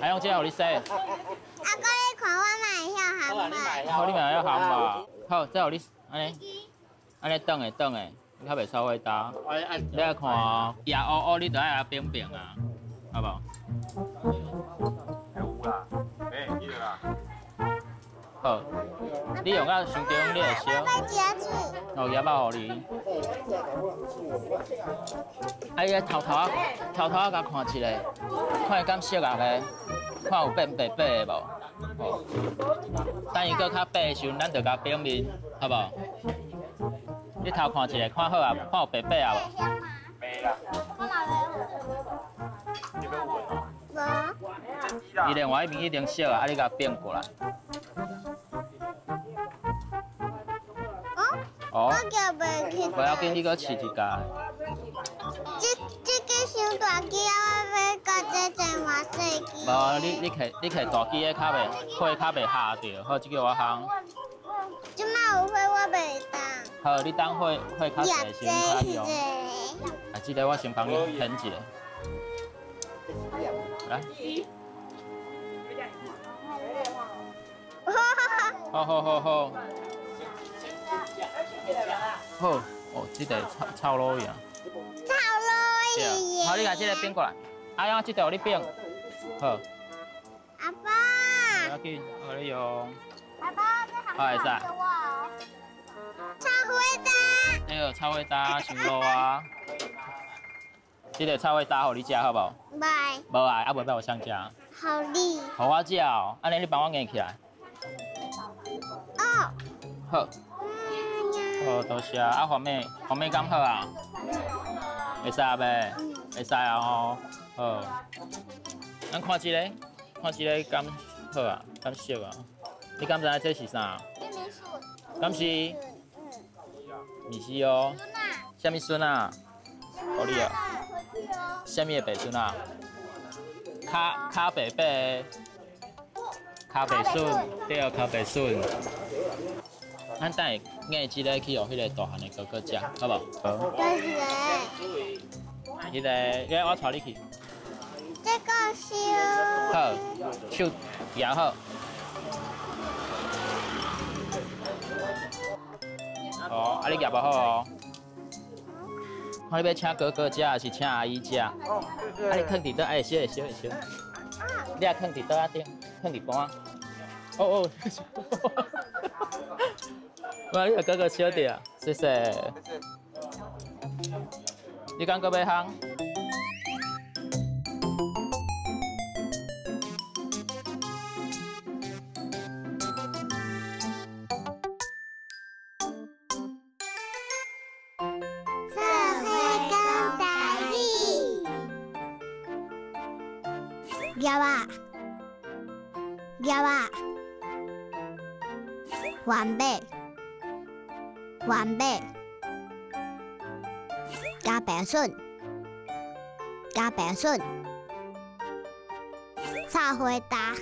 还用这个互你洗。阿哥，你看我买遐行吧？好，你买要行吧？好，再互你安尼转的，你较袂臭味焦。你爱看野乌乌，你就爱冰冰啊，好不好？有啦，记得啦。好，你用到伤中你会烧。要夹子。哦，叶包互你。哎呀，偷偷啊，甲看一下，看伊敢熟啊咧，看有变白白的无？哦，等伊搁较白的时阵，咱就甲表面，好不好？你偷看一下，看好啊，看有白白啊无？没啦。我哪来？你要闻哦。无。伊另外一边已经熟啊，你甲变过来。哦。我叫袂起。不要紧，你搁试一下。这个伤大机啊，我要甲这电话细机。无，你摕大机的，较袂火较袂下着。好，这个我烘。即马有火我袂当。好，你等火较细时较用。啊，这个我先帮你掀一下。来。好。好，哦，这个炒螺呀。炒螺鱼。好，你把这个变过来。啊，用这条你变。好。阿爸。不要紧，我你用。阿爸，这还会使。炒火蛋。那个炒火蛋上路啊。这个炒火蛋互你食好不好？袂。无爱，啊袂要我想食。好你。互我食哦，安尼你帮我硬起来。哦。好。好，多谢啊！方面敢好啊？会使啊呗？会使啊吼。好，咱看一个敢好啊？敢熟啊？你敢知影这是啥？敢是？米丝哦。什么笋啊？好你哦。什么的白笋啊？卡白白的。卡白笋，对，卡白笋。咱等下硬这个去互迄个大汉的哥哥食，好不好？好。这是。迄个，我带你去。这个烧。好，手摇好。哦，啊你夹不好哦。看你要请哥哥食，还是请阿姨食？啊你放伫倒，会烧。你也放伫倒仔顶，放伫盘。哦。哇，你个哥哥小弟啊，谢谢。你敢搁要烘？社会讲台语。夹啊，完备。加白笋，炒火蛋，